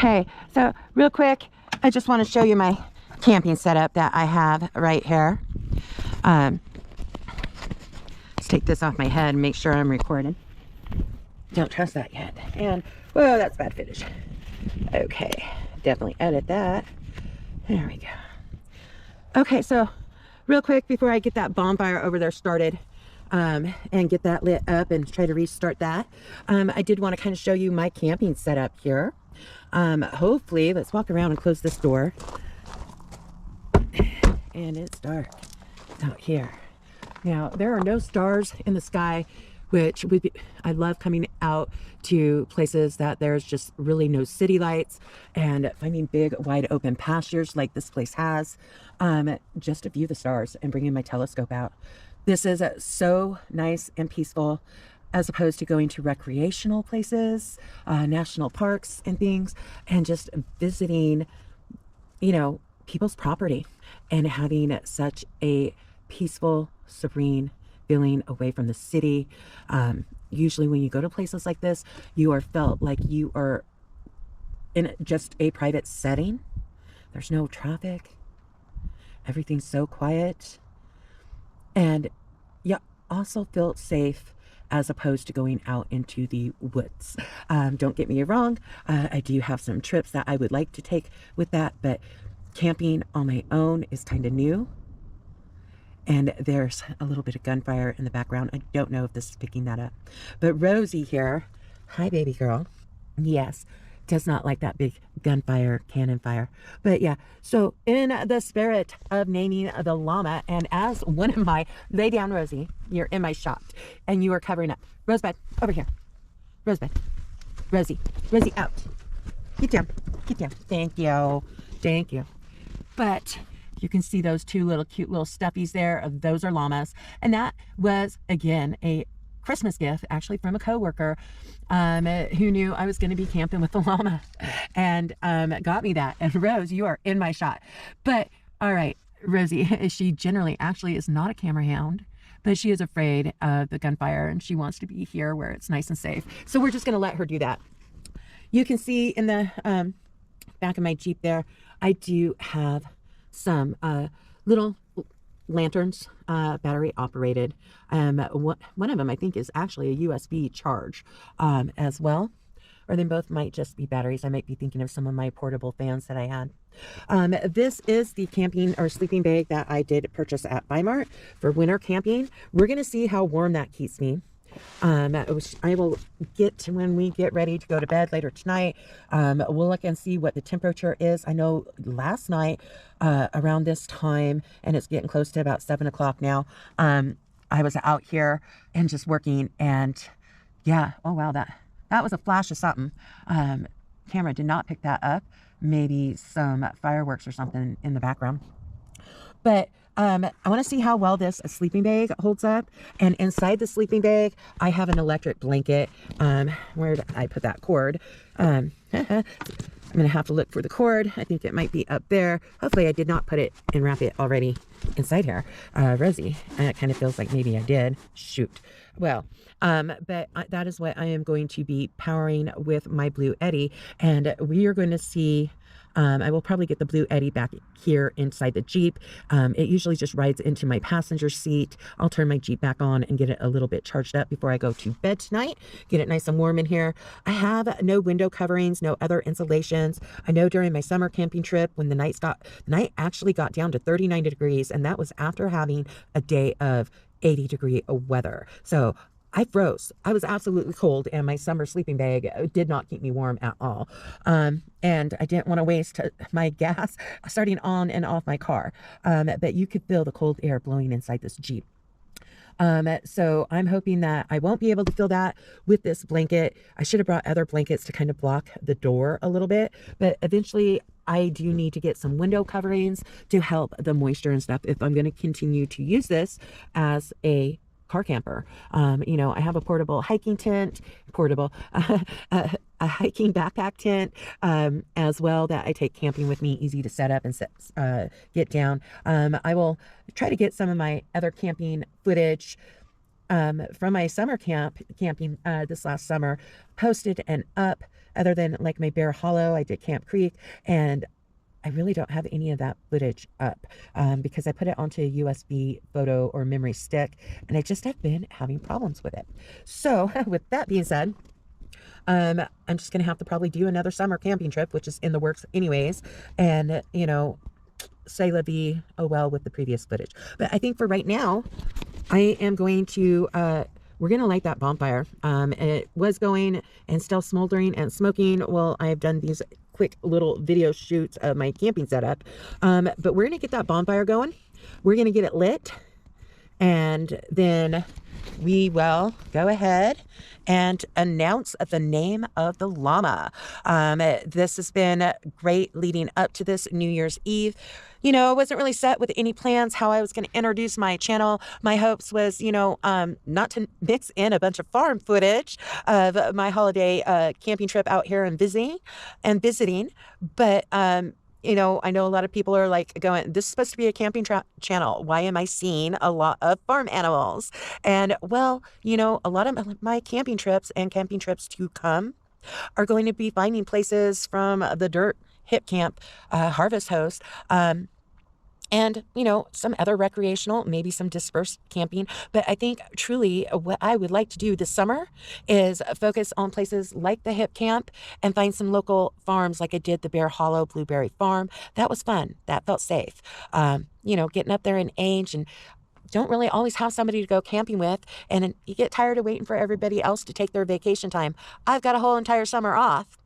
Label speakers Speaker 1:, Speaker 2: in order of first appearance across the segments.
Speaker 1: Okay, so real quick, I just want to show you my camping setup that I have right here. Let's take this off my head and make sure I'm recording. Don't trust that yet. And, whoa, that's bad footage. Okay, definitely edit that. There we go. Okay, so real quick before I get that bonfire over there started and get that lit up and try to restart that, I did want to kind of show you my camping setup here. Hopefully, let's walk around and close this door. And it's dark out here. Now, there are no stars in the sky, which would be, I love coming out to places that there's just really no city lights and finding big, wide open pastures like this place has, just to view the stars and bringing my telescope out. This is so nice and peaceful as opposed to going to recreational places, national parks and things, and just visiting, you know, people's property and having such a peaceful, serene feeling away from the city. Usually when you go to places like this, you are felt like you are in just a private setting. There's no traffic. Everything's so quiet. And you also feel safe as opposed to going out into the woods. Don't get me wrong. I do have some trips that I would like to take with that, but camping on my own is kind of new. And there's a little bit of gunfire in the background. I don't know if this is picking that up. But Rosie here, hi baby girl, yes, does not like that big gunfire, cannon fire. But yeah, so in the spirit of naming the llama, and as one of my, lay down Rosie, you're in my shot, and you are covering up. Rosebud, over here. Rosebud, Rosie, Rosie out. Get down, thank you, thank you. But you can see those two little cute little stuffies there. Those are llamas. And that was, again, a Christmas gift, actually from a coworker who knew I was going to be camping with the llama and got me that. And Rose, you are in my shot. But, all right, Rosie, she generally actually is not a camera hound, but she is afraid of the gunfire and she wants to be here where it's nice and safe. So we're just going to let her do that. You can see in the back of my Jeep there, I do have some little lanterns, battery operated. One of them I think is actually a USB charge as well, or they both might just be batteries. I might be thinking of some of my portable fans that I had. This is the camping or sleeping bag that I did purchase at Bi-Mart for winter camping. We're going to see how warm that keeps me. I will get to when we get ready to go to bed later tonight. We'll look and see what the temperature is. I know last night around this time, and it's getting close to about 7 o'clock now, I was out here and just working, and yeah, oh wow, that was a flash of something. Camera did not pick that up. Maybe some fireworks or something in the background. But I want to see how well this sleeping bag holds up. And inside the sleeping bag, I have an electric blanket. Where did I put that cord? I'm going to have to look for the cord. I think it might be up there. Hopefully I did not put it and wrap it already inside here. Rosie, it kind of feels like maybe I did. Shoot. Well, but that is what I am going to be powering with my Bluetti. And we are going to see... I will probably get the Bluetti back here inside the Jeep. It usually just rides into my passenger seat. I'll turn my Jeep back on and get it a little bit charged up before I go to bed tonight. Get it nice and warm in here. I have no window coverings, no other insulations. I know during my summer camping trip when the night actually got down to 39 degrees, and that was after having a day of 80-degree weather. So I froze. I was absolutely cold, and my summer sleeping bag did not keep me warm at all. And I didn't want to waste my gas starting on and off my car. But you could feel the cold air blowing inside this Jeep. So I'm hoping that I won't be able to feel that with this blanket. I should have brought other blankets to kind of block the door a little bit, but eventually I do need to get some window coverings to help the moisture and stuff if I'm going to continue to use this as a car camper. You know, I have a portable hiking tent, a hiking backpack tent as well that I take camping with me, easy to set up and get down. I will try to get some of my other camping footage from my summer camping this last summer posted and up other than like my Bear Hollow. I did Camp Creek, and I really don't have any of that footage up because I put it onto a USB photo or memory stick, and I just have been having problems with it. So with that being said, I'm just going to have to probably do another summer camping trip, which is in the works anyways. And, you know, say la vie, oh well, with the previous footage. But I think for right now, I am going to, we're going to light that bonfire. It was going and still smoldering and smoking. Well, I've done these quick little video shoots of my camping setup. But we're going to get that bonfire going. We're going to get it lit. And then we will go ahead and announce the name of the llama. This has been great leading up to this New Year's Eve. You know, I wasn't really set with any plans how I was going to introduce my channel. My hopes was, you know, not to mix in a bunch of farm footage of my holiday camping trip out here and visiting. But, you know, I know a lot of people are like going, this is supposed to be a camping channel. Why am I seeing a lot of farm animals? And well, you know, a lot of my camping trips and camping trips to come are going to be finding places from the dirt hipcamp harvest host. And, you know, some other recreational, maybe some dispersed camping. But I think truly what I would like to do this summer is focus on places like the Hip Camp and find some local farms like I did the Bear Hollow Blueberry Farm. That was fun. That felt safe. You know, getting up there in age and don't really always have somebody to go camping with, and you get tired of waiting for everybody else to take their vacation time. I've got a whole entire summer off.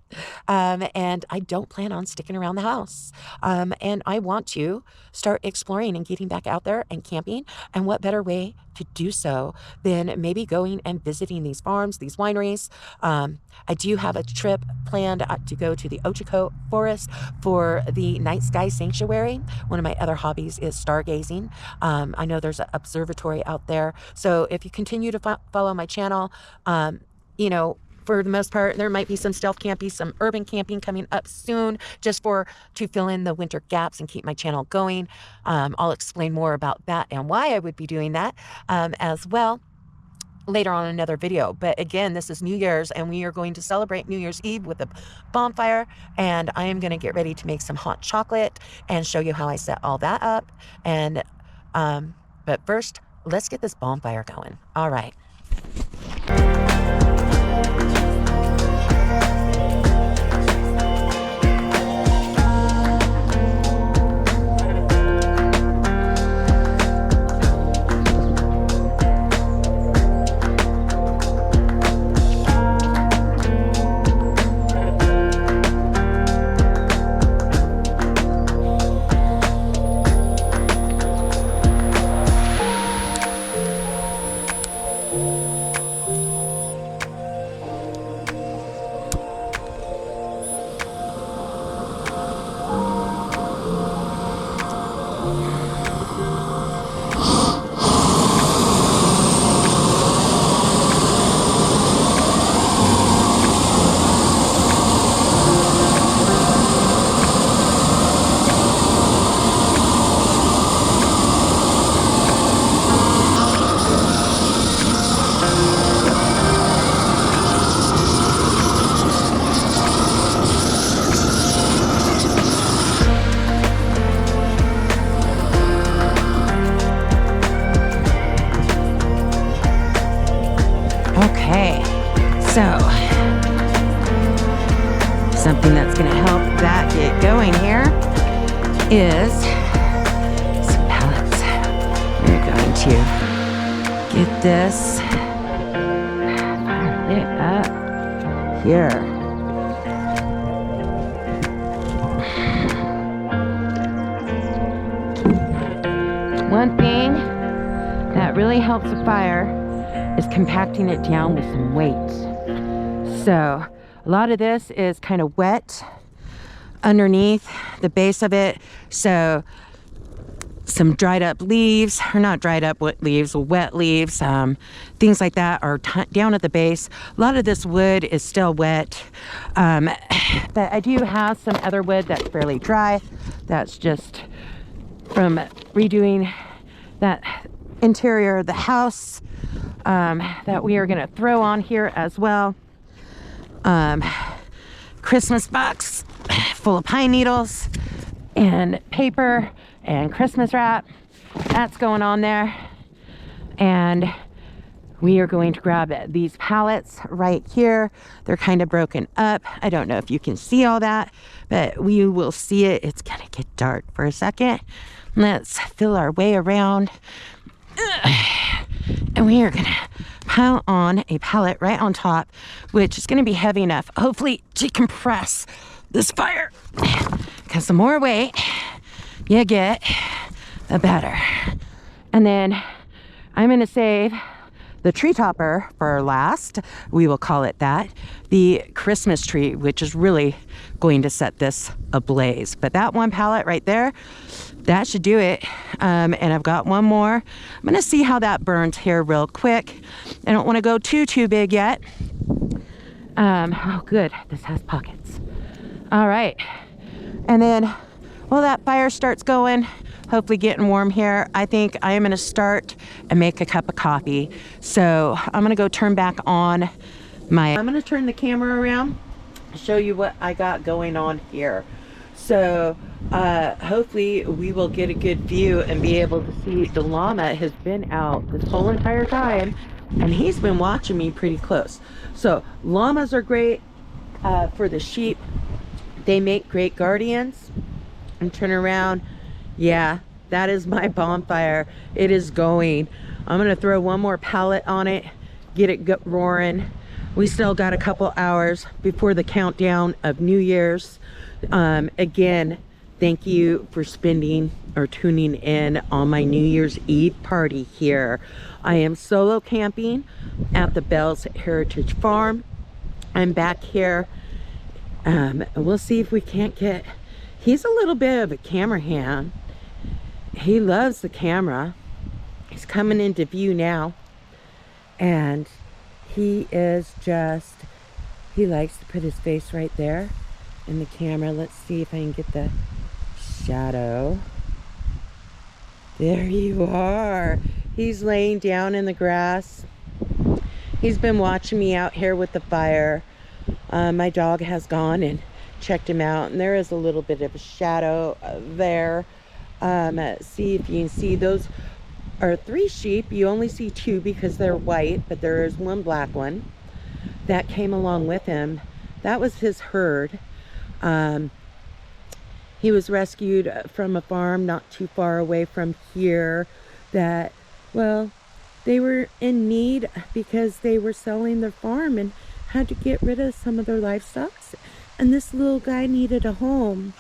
Speaker 1: And I don't plan on sticking around the house. And I want to start exploring and getting back out there and camping. And what better way to do so than maybe going and visiting these farms, these wineries. I do have a trip planned to go to the Ochoco Forest for the Night Sky Sanctuary. One of my other hobbies is stargazing. I know there's an observatory out there. So if you continue to follow my channel, you know, for the most part, there might be some stealth camping, some urban camping coming up soon, just to fill in the winter gaps and keep my channel going. I'll explain more about that and why I would be doing that as well later on in another video. But again, this is New Year's, and we are going to celebrate New Year's Eve with a bonfire, and I am going to get ready to make some hot chocolate and show you how I set all that up. And but first, let's get this bonfire going. All right. Okay, so something that's going to help that get going here is some pellets. We're going to get this lit up here. One thing that really helps a fire is compacting it down with some weight. So a lot of this is kind of wet underneath the base of it. So some dried up leaves, or not dried up leaves, wet leaves, things like that are down at the base. A lot of this wood is still wet, but I do have some other wood that's fairly dry. That's just from redoing that interior of the house that we are going to throw on here as well. Christmas box full of pine needles and paper and Christmas wrap. That's going on there. And we are going to grab these pallets right here. They're kind of broken up. I don't know if you can see all that, but we will see it. It's gonna get dark for a second. Let's feel our way around. And we are gonna pile on a pallet right on top, which is gonna be heavy enough, hopefully, to compress this fire. Because the more weight you get, the better. And then I'm gonna save the tree topper for last. We will call it that. The Christmas tree, which is really going to set this ablaze. But that one pallet right there, that should do it. And I've got one more. I'm gonna see how that burns here real quick. I don't wanna go too big yet. Oh good, this has pockets. All right, and then while that fire starts going, hopefully getting warm here, I think I am gonna start and make a cup of coffee. So I'm gonna go turn back on I'm gonna turn the camera around, show you what I got going on here. So hopefully we will get a good view and be able to see the llama has been out this whole entire time, and he's been watching me pretty close. So llamas are great for the sheep. They make great guardians. And turn around. Yeah, that is my bonfire. It is going. I'm gonna throw one more pallet on it, get it roaring. We still got a couple hours before the countdown of New Year's. Again, thank you for spending or tuning in on my New Year's Eve party here. I am solo camping at the Bells Heritage Farm. I'm back here. We'll see if we can't get, he's a little bit of a cameraman. He loves the camera. He's coming into view now. And he is just, he likes to put his face right there in the camera. Let's see if I can get the shadow. There you are. He's laying down in the grass. He's been watching me out here with the fire. My dog has gone and checked him out, and there is a little bit of a shadow there. See if you can see, those are 3 sheep. You only see 2 because they're white, but there is one black one that came along with him. That was his herd. He was rescued from a farm not too far away from here that, well, they were in need because they were selling their farm and had to get rid of some of their livestock. And this little guy needed a home.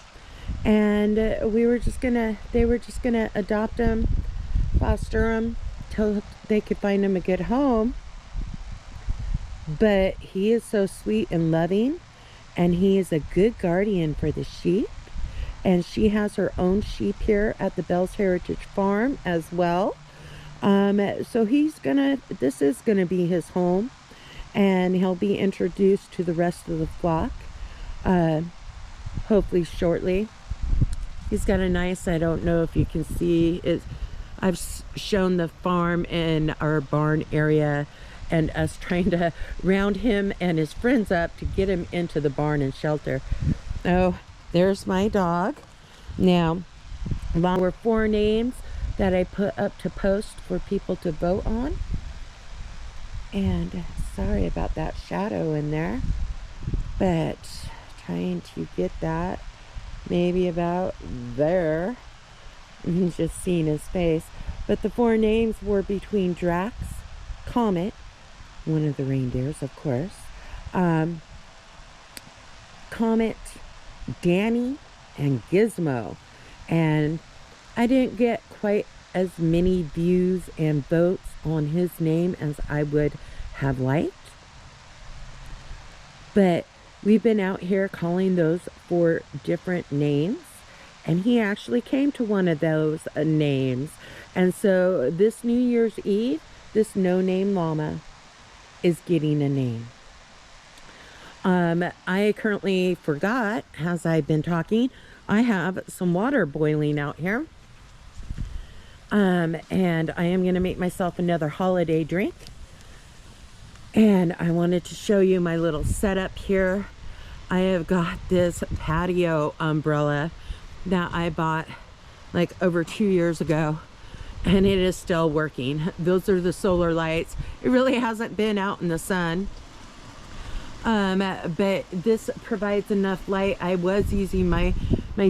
Speaker 1: And they were just gonna adopt him, foster him till they could find him a good home. But he is so sweet and loving, and he is a good guardian for the sheep. And she has her own sheep here at the Bells Heritage Farm as well. So this is gonna be his home, and he'll be introduced to the rest of the flock hopefully shortly. He's got a nice, I don't know if you can see it, I've shown the farm in our barn area and us trying to round him and his friends up to get him into the barn and shelter. Oh, there's my dog. Now, there were 4 names that I put up to post for people to vote on. And sorry about that shadow in there, but trying to get that maybe about there. Just seeing his face. But the 4 names were between Drax, Comet, one of the reindeers, of course, Comet, Danny, and Gizmo. And I didn't get quite as many views and votes on his name as I would have liked. But we've been out here calling those 4 different names, and he actually came to one of those names. And so this New Year's Eve, this no-name llama is getting a name. I currently forgot, as I've been talking, I have some water boiling out here. And I am going to make myself another holiday drink. And I wanted to show you my little setup here. I have got this patio umbrella that I bought like over 2 years ago, and it is still working. Those are the solar lights. It really hasn't been out in the sun, but this provides enough light. I was using my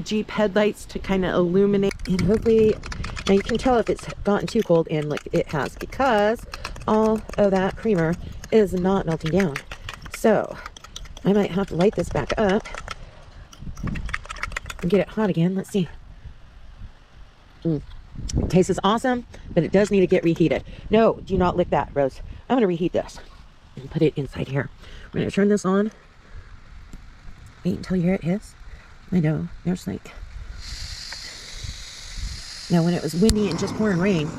Speaker 1: Jeep headlights to kind of illuminate, and hopefully now you can tell if it's gotten too cold, and like it has, because all of that creamer is not melting down. So I might have to light this back up and get it hot again. Let's see. It tastes awesome, but it does need to get reheated. No, do not lick that, Rose. I'm going to reheat this and put it inside here. We're going to turn this on. Wait until you hear it hiss. I know, there's like... Now, when it was windy and just pouring rain,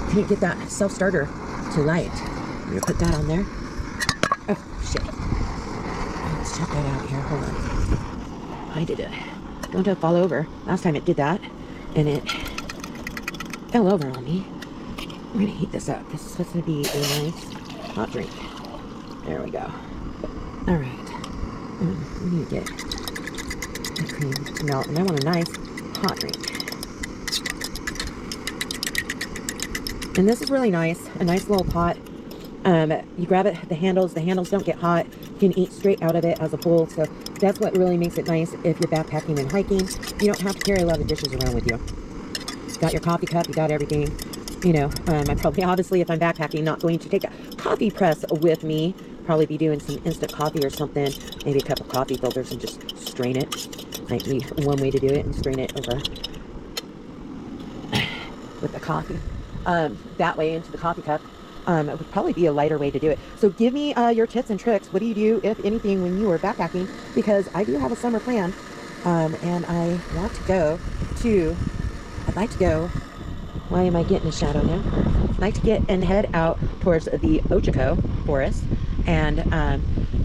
Speaker 1: couldn't get that self-starter to light. I'm going to put that on there. Oh, shit. Let's check that out here. Hold on. I did it. Don't have to fall over. Last time it did that, and it fell over on me. We're going to heat this up. This is supposed to be a nice hot drink. There we go. All right. We need to get the cream to melt, and I want a nice hot drink. And this is really nice, a nice little pot. You grab it, the handles don't get hot. You can eat straight out of it as a bowl, so that's what really makes it nice if you're backpacking and hiking. You don't have to carry a lot of dishes around with you. You got your coffee cup, you got everything. You know, I'm probably, obviously, if I'm backpacking, not going to take a coffee press with me. Probably be doing some instant coffee or something. Maybe a cup of coffee filters and just strain it. Might be one way to do it, and strain it over with the coffee. That way into the coffee cup. It would probably be a lighter way to do it. So give me your tips and tricks. What do you do, if anything, when you are backpacking? Because I do have a summer plan, and I want to go to, I'd like to go, why am I getting a shadow now? I'd like to get and head out towards the Ochako forest and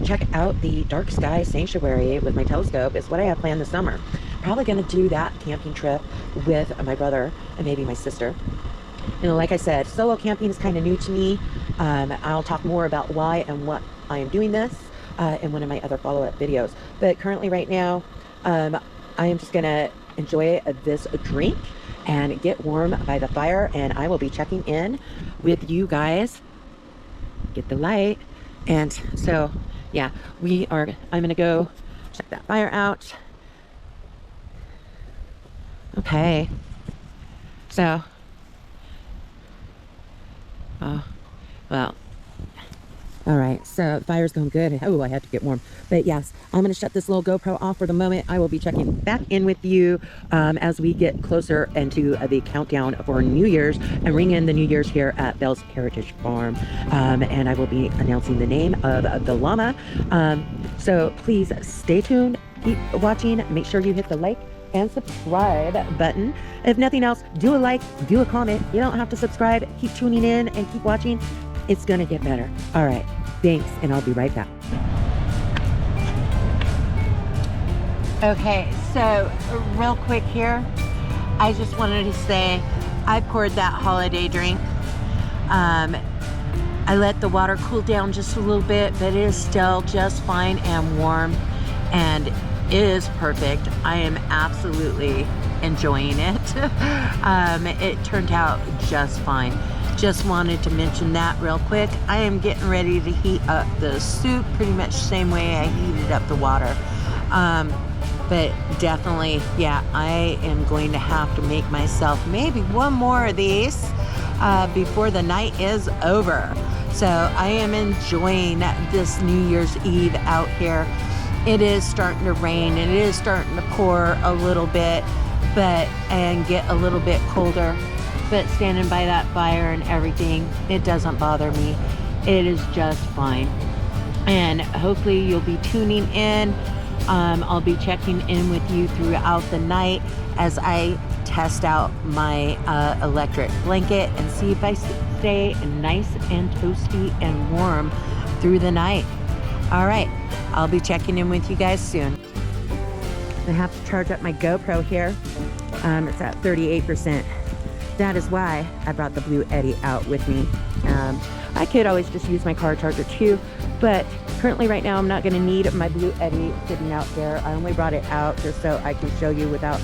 Speaker 1: check out the dark sky sanctuary with my telescope. Is what I have planned this summer. Probably going to do that camping trip with my brother and maybe my sister. You know, like I said, solo camping is kind of new to me. I'll talk more about why and what I am doing this in one of my other follow-up videos. But currently right now, I am just going to enjoy this drink and get warm by the fire, and I will be checking in with you guys. Get the light. And so, yeah, I'm going to go check that fire out. Okay. So... well, all right, so the fire's going good. Oh, I had to get warm. But yes, I'm going to shut this little GoPro off for the moment. I will be checking back in with you as we get closer into the countdown for New Year's and ring in the New Year's here at Bell's Heritage Farm. And I will be announcing the name of the llama. So please stay tuned, keep watching, make sure you hit the like and subscribe button. If nothing else, do a like, do a comment. You don't have to subscribe. Keep tuning in and keep watching. It's gonna get better. All right, thanks, and I'll be right back. Okay, so real quick here, I just wanted to say I poured that holiday drink. I let the water cool down just a little bit, but it is still just fine and warm, and it is perfect. I am absolutely enjoying it. It turned out just fine. Just wanted to mention that real quick. I am getting ready to heat up the soup pretty much the same way I heated up the water. But definitely, yeah, I am going to have to make myself maybe one more of these before the night is over. So I am enjoying this New Year's Eve out here. It is starting to rain and it is starting to pour a little bit, and get a little bit colder. But standing by that fire and everything, it doesn't bother me. It is just fine. And hopefully you'll be tuning in. I'll be checking in with you throughout the night as I test out my electric blanket and see if I stay nice and toasty and warm through the night. All right, I'll be checking in with you guys soon. I have to charge up my GoPro here. It's at 38%. That is why I brought the Bluetti out with me. I could always just use my car charger too, But currently right now, I'm not going to need my Bluetti sitting out there. I only brought it out just so I can show you without,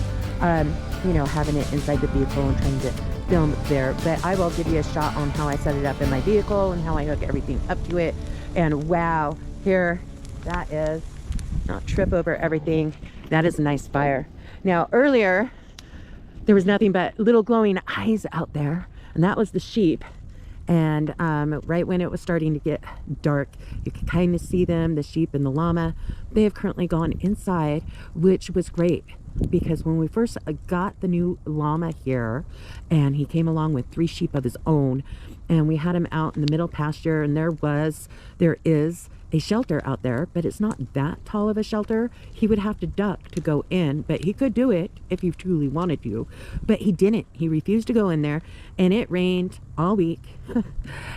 Speaker 1: you know, having it inside the vehicle and trying to film there. But I will give you a shot on how I set it up in my vehicle and how I hook everything up to it. And wow, here that is, not trip over everything. That is a nice fire. Now earlier, there was nothing but little glowing eyes out there, and that was the sheep. And right when it was starting to get dark, you could kind of see them, the sheep and the llama. They have currently gone inside, which was great, because when we first got the new llama here, and he came along with 3 sheep of his own, and we had him out in the middle pasture, and there is a shelter out there, but it's not that tall of a shelter. He would have to duck to go in, but he could do it if he truly wanted to, but he didn't. He refused to go in there, and it rained all week.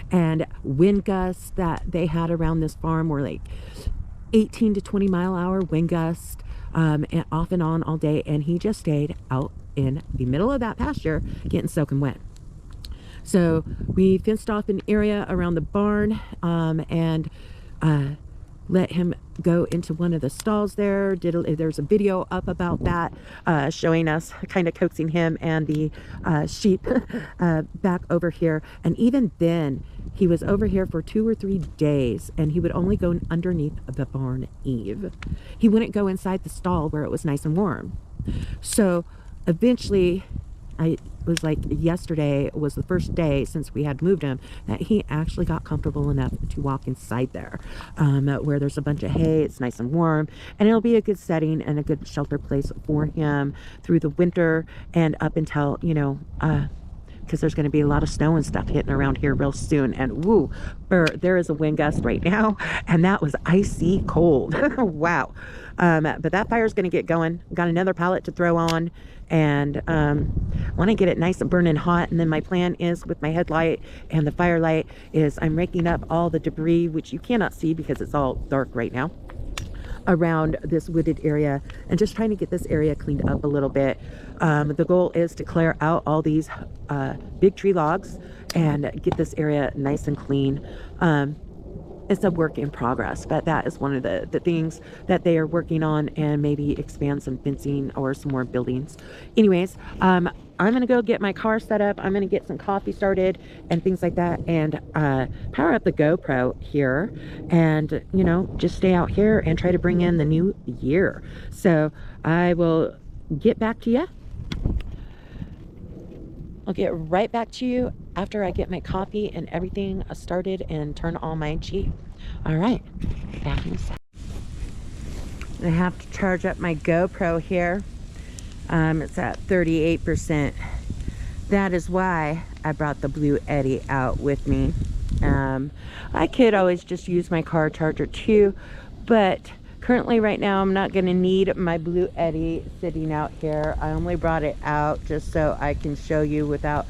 Speaker 1: And wind gusts that they had around this farm were like 18 to 20 mile hour wind gusts, and off and on all day, and he just stayed out in the middle of that pasture getting soaking wet. So we fenced off an area around the barn, and let him go into one of the stalls there. There's a video up about that, showing us kind of coaxing him and the sheep back over here. And even then, he was over here for 2 or 3 days, and he would only go underneath the barn eave. He wouldn't go inside the stall where it was nice and warm. So eventually, it was like yesterday was the first day since we had moved him that he actually got comfortable enough to walk inside there, where there's a bunch of hay. It's nice and warm, and it'll be a good setting and a good shelter place for him through the winter and up until, you know, because there's going to be a lot of snow and stuff hitting around here real soon. And woo, there is a wind gust right now, and that was icy cold. Wow. But that fire's going to get going. Got another pallet to throw on, and want to get it nice and burning hot. And then my plan is, with my headlight and the firelight, is I'm raking up all the debris, which you cannot see because it's all dark right now, around this wooded area, and just trying to get this area cleaned up a little bit. The goal is to clear out all these big tree logs and get this area nice and clean. It's a work in progress, but that is one of the things that they are working on, and maybe expand some fencing or some more buildings. Anyways, I'm gonna go get my car set up. I'm gonna get some coffee started and things like that, and power up the GoPro here, and, you know, just stay out here and try to bring in the new year. So I will get back to you. I'll get right back to you after I get my coffee and everything started and turn on my Jeep. All right, back in a sec. I have to charge up my GoPro here. It's at 38%. That is why I brought the Bluetti out with me. I could always just use my car charger too, but currently right now I'm not going to need my Bluetti sitting out here. I only brought it out just so I can show you without,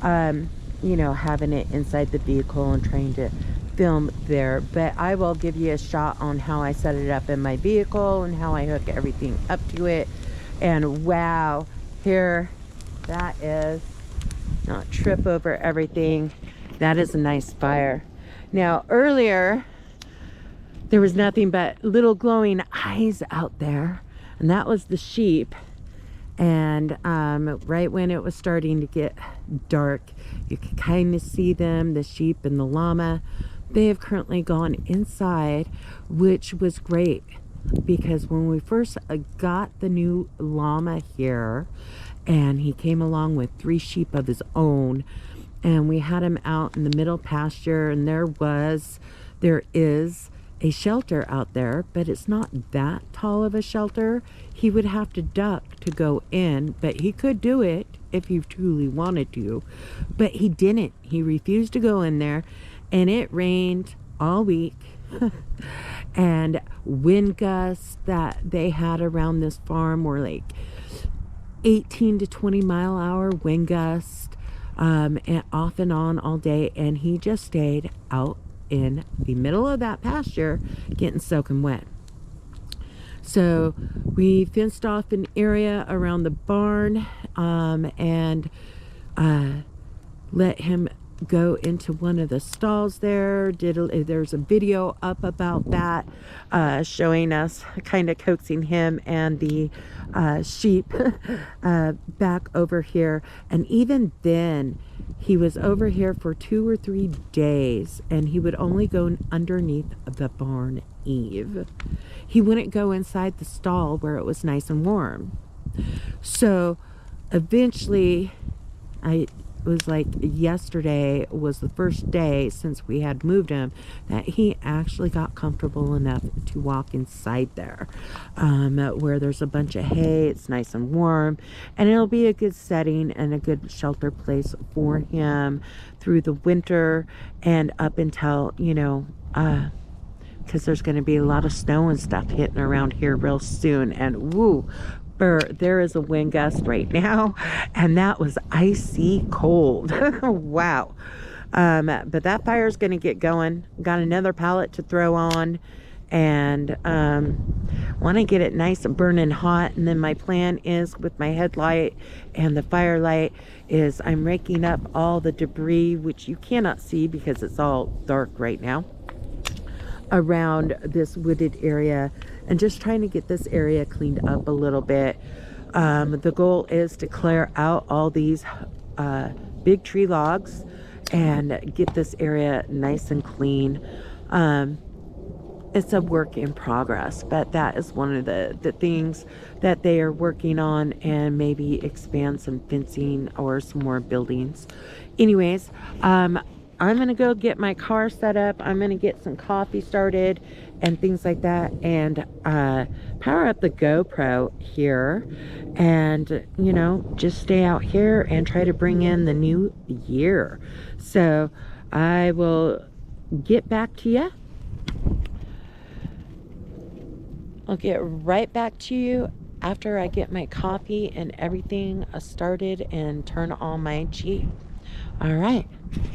Speaker 1: you know, having it inside the vehicle and trying to film there. But I will give you a shot on how I set it up in my vehicle and how I hook everything up to it. And wow, here that is, not trip over everything. That is a nice fire. Now earlier, there was nothing but little glowing eyes out there, and that was the sheep. And right when it was starting to get dark, you could kind of see them, the sheep and the llama. They have currently gone inside, which was great, because when we first got the new llama here, and he came along with 3 sheep of his own, and we had him out in the middle pasture, and there is a shelter out there, but it's not that tall of a shelter. He would have to duck to go in, but he could do it if he truly wanted to, but he didn't. He refused to go in there, and it rained all week. And wind gusts that they had around this farm were like 18 to 20 mile hour wind gusts, and off and on all day, and he just stayed out in the middle of that pasture getting soaking wet. So we fenced off an area around the barn, and let him go into one of the stalls there. There's a video up about that, showing us, kind of coaxing him and the sheep back over here. And even then, he was over here for 2 or 3 days, and he would only go underneath the barn eave. He wouldn't go inside the stall where it was nice and warm. So eventually, it was like yesterday was the first day since we had moved him that he actually got comfortable enough to walk inside there, where there's a bunch of hay. It's nice and warm, and it'll be a good setting and a good shelter place for him through the winter and up until, you know, because there's going to be a lot of snow and stuff hitting around here real soon. And woo, there is a wind gust right now, and that was icy cold. Wow. But that fire is going to get going. Got another pallet to throw on, and want to get it nice and burning hot. And then my plan is, with my headlight and the firelight, is I'm raking up all the debris, which you cannot see because it's all dark right now, around this wooded area, and just trying to get this area cleaned up a little bit. The goal is to clear out all these big tree logs and get this area nice and clean. It's a work in progress, but that is one of the things that they are working on, and maybe expand some fencing or some more buildings. Anyways, I'm gonna go get my car set up. I'm gonna get some coffee started and things like that, and power up the GoPro here, and, you know, just stay out here and try to bring in the new year. So I will get back to you. I'll get right back to you after I get my coffee and everything started and turn on my Jeep. All right.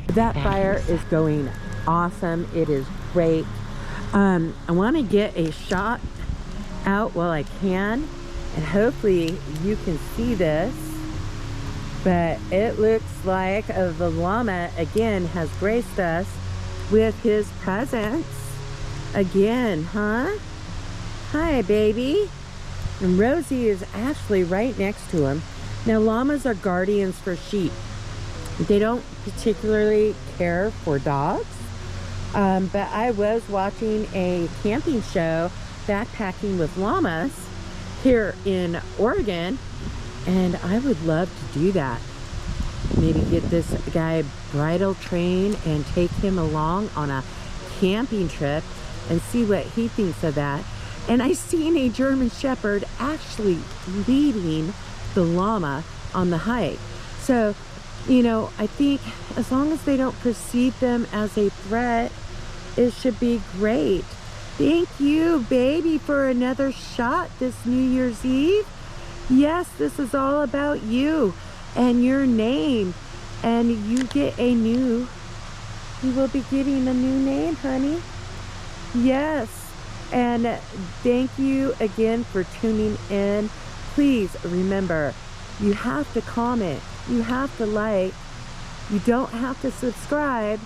Speaker 1: That fire is going awesome. It is great. I want to get a shot out while I can, and hopefully you can see this, but it looks like the llama again has graced us with his presence again, huh? Hi, baby. And Rosie is actually right next to him. Now, llamas are guardians for sheep. They don't particularly care for dogs, but I was watching a camping show, backpacking with llamas, here in Oregon, and I would love to do that. Maybe get this guy bridle train and take him along on a camping trip and see what he thinks of that. And I seen a German Shepherd actually leading the llama on the hike. So, you know, I think as long as they don't perceive them as a threat, it should be great. Thank you, baby, for another shot this New Year's Eve. Yes, this is all about you and your name. And you will be getting a new name, honey. Yes. And thank you again for tuning in. Please remember, you have to comment, you have to like, you don't have to subscribe,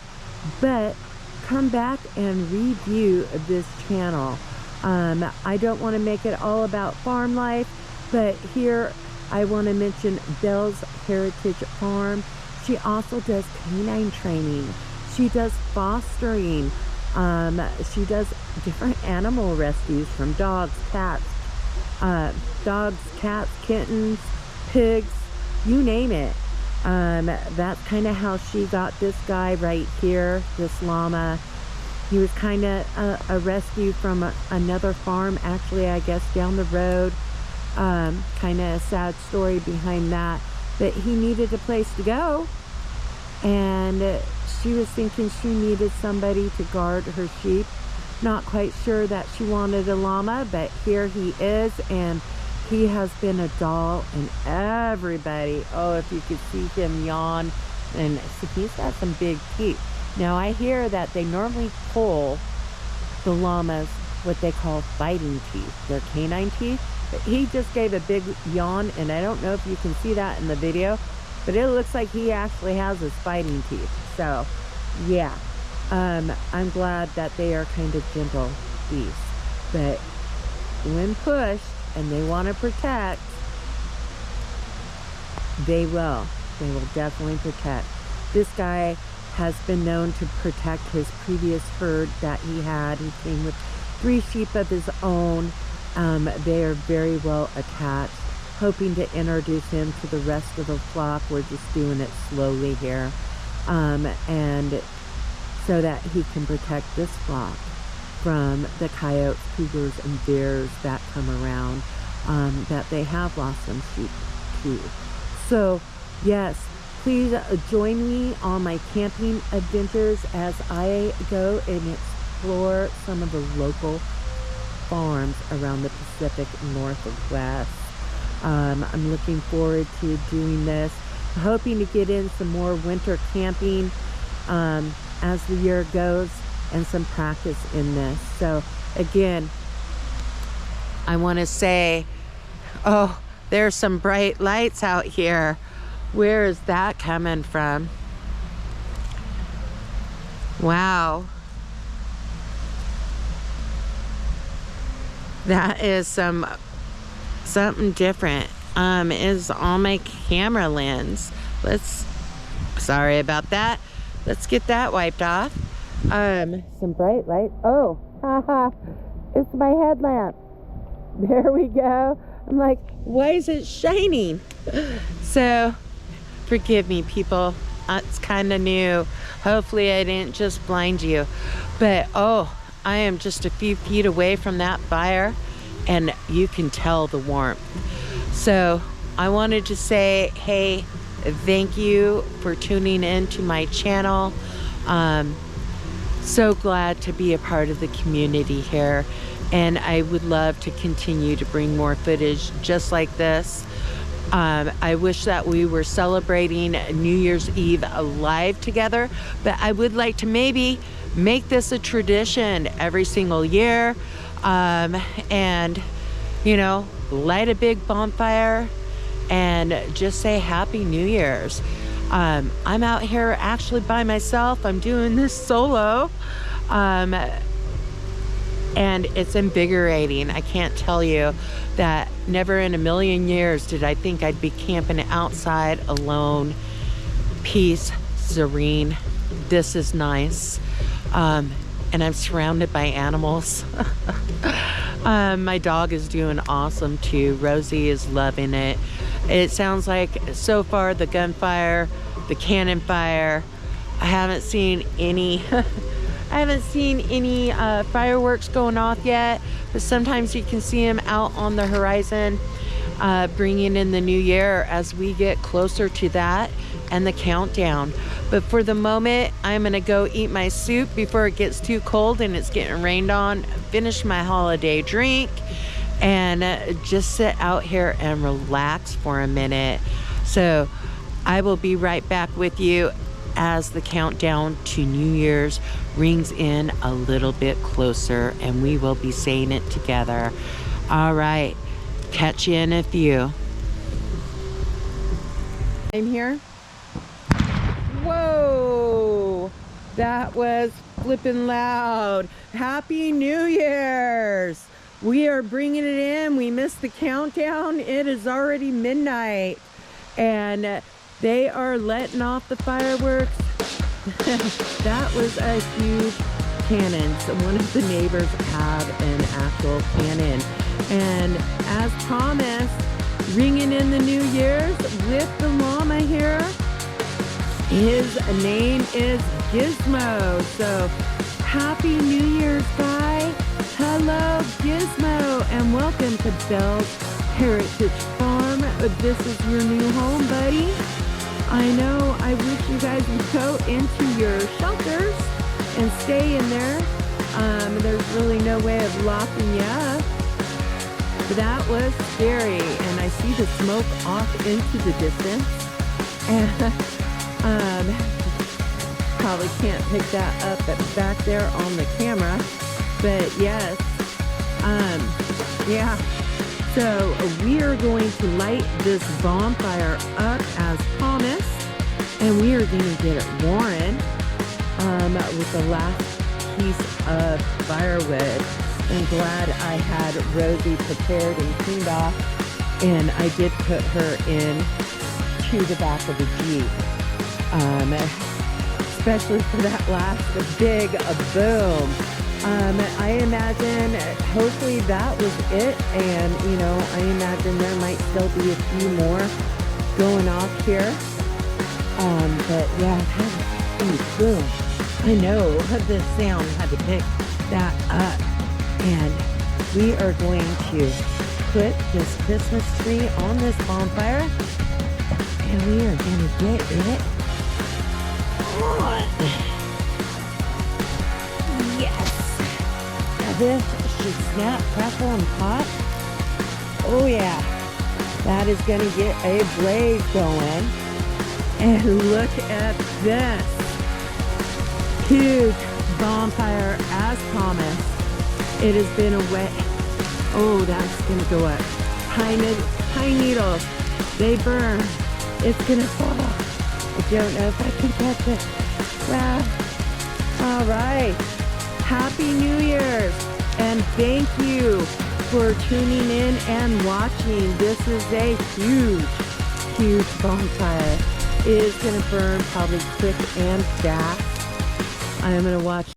Speaker 1: but come back and review this channel. I don't want to make it all about farm life, but here I want to mention Belle's Heritage Farm. She also does canine training. She does fostering. She does different animal rescues from dogs, cats, kittens, pigs, you name it. That's kind of how she got this guy right here, this llama. He was kind of a rescue from another farm, actually, I guess, down the road. Kind of a sad story behind that, but he needed a place to go, and she was thinking she needed somebody to guard her sheep. Not quite sure that she wanted a llama, but here he is, and he has been a doll, and everybody, oh, if you could see him yawn, and see, he's got some big teeth. Now, I hear that they normally pull the llamas what they call fighting teeth, their canine teeth, but he just gave a big yawn, and I don't know if you can see that in the video, but it looks like he actually has his fighting teeth. So yeah, I'm glad that they are kind of gentle beasts, but when pushed and they want to protect, they will definitely protect. This guy has been known to protect his previous herd that he had. He came with 3 sheep of his own. They are very well attached. Hoping to introduce him to the rest of the flock. We're just doing it slowly here. And so that he can protect this flock from the coyotes, cougars, and bears that come around, that they have lost some sheep to. So yes, please join me on my camping adventures as I go and explore some of the local farms around the Pacific Northwest. I'm looking forward to doing this. I'm hoping to get in some more winter camping as the year goes, and some practice in this. So again, I want to say, oh, there's some bright lights out here. Where is that coming from? Wow. That is something different. Is on my camera lens. Sorry about that. Let's get that wiped off. Some bright light. Oh, haha, it's my headlamp. There we go. I'm like, why is it shining? So, forgive me, people. It's kind of new. Hopefully I didn't just blind you. But, oh, I am just a few feet away from that fire, and you can tell the warmth. So, I wanted to say, hey, thank you for tuning in to my channel. So glad to be a part of the community here, and I would love to continue to bring more footage just like this. I wish that we were celebrating New Year's Eve live together, but I would like to maybe make this a tradition every single year, and you know, light a big bonfire and just say Happy New Year's. I'm out here actually by myself. I'm doing this solo, and it's invigorating. I can't tell you that never in a million years did I think I'd be camping outside alone. Peace, serene. This is nice. And I'm surrounded by animals. My dog is doing awesome too. Rosie is loving it. It sounds like so far the gunfire, the cannon fire, I haven't seen any fireworks going off yet, but sometimes you can see them out on the horizon, bringing in the new year as we get closer to that and the countdown. But for the moment, I'm gonna go eat my soup before it gets too cold and it's getting rained on, finish my holiday drink, and just sit out here and relax for a minute. So I will be right back with you as the countdown to New Year's rings in a little bit closer, and we will be saying it together. All right, catch you in a few. I'm here. Whoa, that was flipping loud. Happy New Year's. We are bringing it in. We missed the countdown. It is already midnight, and they are letting off the fireworks. That was a huge cannon. So one of the neighbors had an actual cannon, and as promised, ringing in the New Year's with the llama here. His name is Gizmo. So Happy New Year's, guy. Hello, Gizmo, and welcome to Belle's Heritage Farm. This is your new home, buddy. I know, I wish you guys would go into your shelters and stay in there. There's really no way of locking you up. That was scary, and I see the smoke off into the distance. And probably can't pick that up back there on the camera, but yes, yeah. So we are going to light this bonfire up as promised, And we are gonna get it warm with the last piece of firewood. I'm glad I had Rosie prepared and cleaned off, and I did put her in to the back of the Jeep, especially for that last big boom. I imagine hopefully that was it, and you know, I imagine there might still be a few more going off here. But yeah, that was a boom. I know the sound had to pick that up, and we are going to put this Christmas tree on this bonfire, and we are going to get it on. Yes! Now this should snap, crackle, and pop. Oh yeah, that is going to get a blaze going. And look at this huge bonfire as promised. It has been away. Oh, that's gonna go up. Pine needles, they burn. It's gonna fall. I don't know if I can catch it. Wow. All right. Happy New Year's, and thank you for tuning in and watching. This is a huge bonfire. It is gonna burn probably quick and fast. I am gonna watch